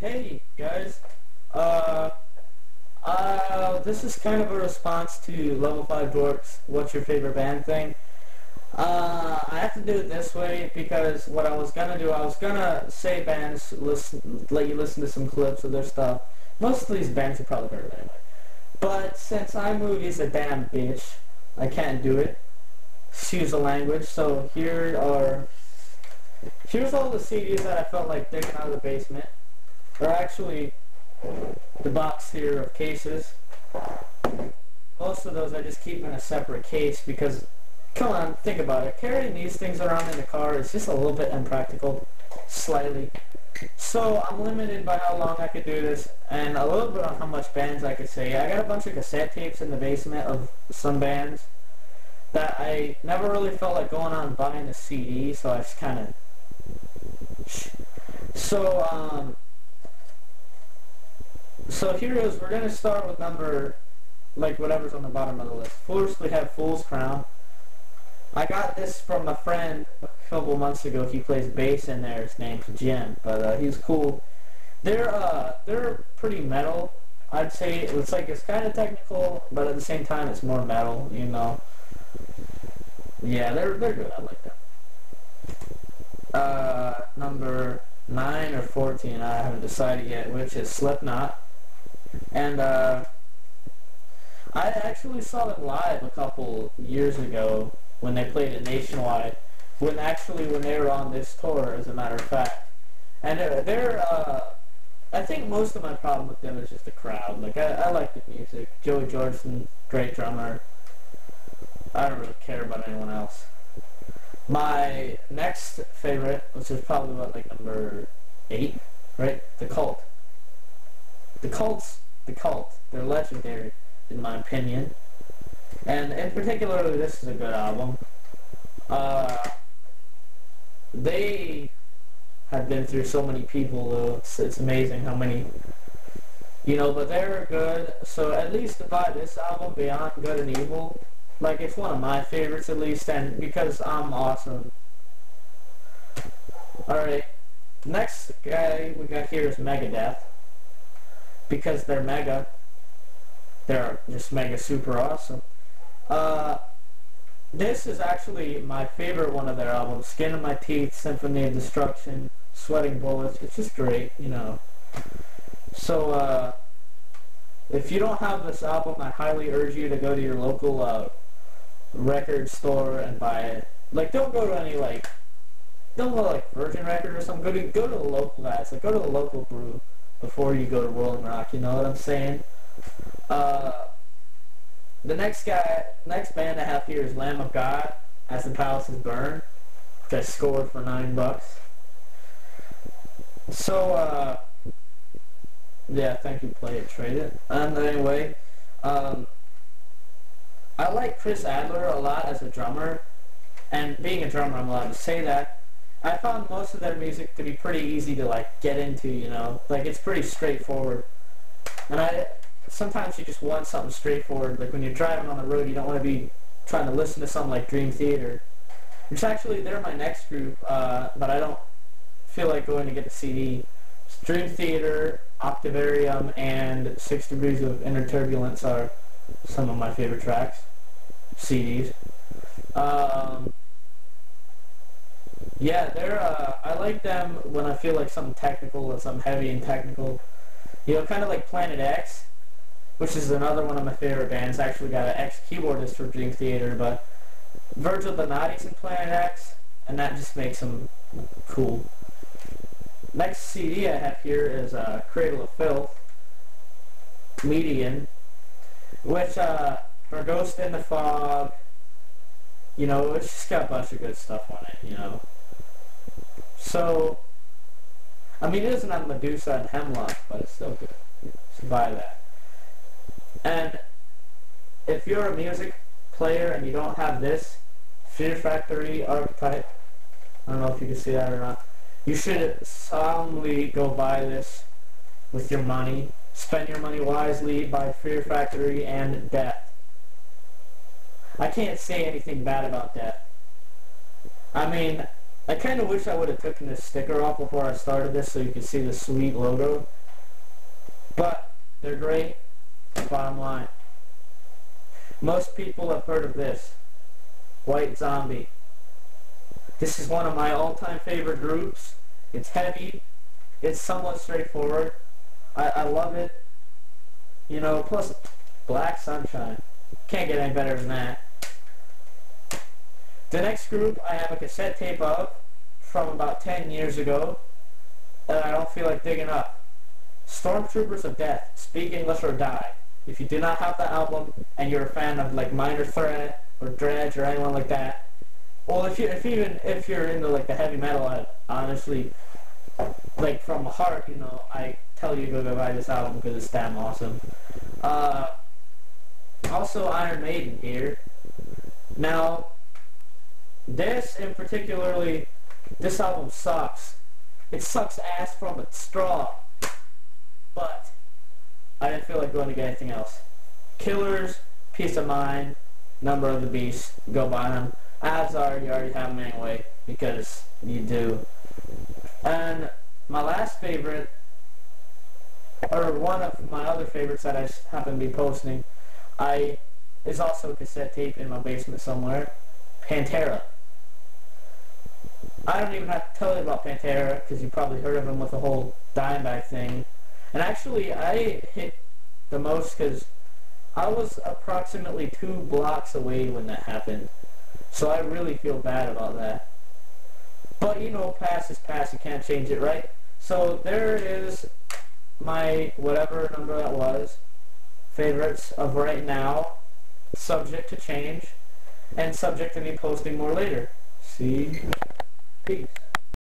Hey guys, uh, this is kind of a response to Level 5 Dorks, what's your favorite band thing. I have to do it this way because what I was gonna do, I was gonna say bands, let you listen to some clips of their stuff. Most of these bands you probably heard of anyway. But since iMovie's a damn bitch, I can't do it. Excuse the language, so here's all the CDs that I felt like digging out of the basement. Or actually, the box here of cases. Most of those I just keep in a separate case because, come on, think about it. Carrying these things around in the car is just a little bit impractical. Slightly. So I'm limited by how long I could do this and a little bit on how much bands I could say. I got a bunch of cassette tapes in the basement of some bands that I never really felt like going out and buying a CD, so I just kind of... So here is, we're going to start with number, like whatever's on the bottom of the list. First we have Fool's Crown. I got this from a friend a couple months ago. He plays bass in there. His name's Jim, but he's cool. They're pretty metal. I'd say it's kind of technical, but at the same time it's more metal, you know. Yeah, they're good. I like them. Number 9 or 14, I haven't decided yet, which is Slipknot. And I actually saw them live a couple years ago when they played it nationwide. When they were on this tour, as a matter of fact. And I think most of my problem with them is just the crowd. Like, I like the music. Joey Jordison, great drummer. I don't really care about anyone else. My next favorite, which is probably about like number 8, right? The Cult. The Cult. They're legendary, in my opinion. And in particular, this is a good album. They have been through so many people, though. It's amazing how many, you know, but they're good. So at least buy this album, Beyond Good and Evil. Like, it's one of my favorites, at least, and because I'm awesome. Alright, next guy we got here is Megadeth. Because they're mega. They're just mega super awesome. This is actually my favorite one of their albums. Skin of My Teeth, Symphony of Destruction, Sweating Bullets. It's just great, you know. So, if you don't have this album, I highly urge you to go to your local record store and buy it. Like, don't go to any, like, don't go to, like, Virgin Record or something. Go to the local guys. Like, go to the local brew before you go to Rolling Rock, you know what I'm saying? The next band I have here is Lamb of God, As the Palaces Burn, which I scored for $9. So, yeah, thank you, Play It, Trade It. And anyway, I like Chris Adler a lot as a drummer, and being a drummer, I'm allowed to say that. I found most of their music to be pretty easy to, like, get into, you know? Like, it's pretty straightforward. And sometimes you just want something straightforward. Like, when you're driving on the road, you don't want to be trying to listen to something like Dream Theater. Which actually, they're my next group, but I don't feel like going to get the CD. It's Dream Theater, Octavarium, and 6 Degrees of Inner Turbulence are some of my favorite tracks. CDs. Yeah, I like them when I feel like something technical or something heavy and technical. You know, kind of like Planet X, which is another one of my favorite bands. I actually got an ex-keyboardist for Dream Theater, but Virgil Donati's in Planet X, and that just makes them cool. Next CD I have here is Cradle of Filth, Median, which, for Ghost in the Fog, you know, it's just got a bunch of good stuff on it, you know. So, I mean, it isn't on Medusa and Hemlock, but it's still good. So buy that. And if you're a music player and you don't have this, Fear Factory Archetype, I don't know if you can see that or not, you should solemnly go buy this with your money. Spend your money wisely, buy Fear Factory and Death. I can't say anything bad about Death. I mean, I kind of wish I would have taken this sticker off before I started this so you could see the sweet logo. But they're great. Bottom line. Most people have heard of this. White Zombie. This is one of my all-time favorite groups. It's heavy. It's somewhat straightforward. I love it. You know, plus Black Sunshine. Can't get any better than that. The next group I have a cassette tape of from about 10 years ago that I don't feel like digging up. Stormtroopers of Death, Speak English or Die. If you do not have the album and you're a fan of like Minor Threat or Dredge or anyone like that, well, if you're into like the heavy metal, I honestly, like from the heart, you know, I tell you to go buy this album because it's damn awesome. Also Iron Maiden here. Now, this in particularly, this album sucks. It sucks ass from its straw. But I didn't feel like going to get anything else. Killers, Peace of Mind, Number of the Beast, go buy them. Odds are you already have them anyway, because you do. And my last favorite, or one of my other favorites that I happen to be posting, is also a cassette tape in my basement somewhere. Pantera. I don't even have to tell you about Pantera, because you probably heard of them with the whole Dimebag thing. And actually, I hit the most because I was approximately 2 blocks away when that happened. So I really feel bad about that. But, you know, past is past. You can't change it, right? So there is my whatever number that was. Favorites of right now. Subject to change. And subject to me posting more later. See? Peace.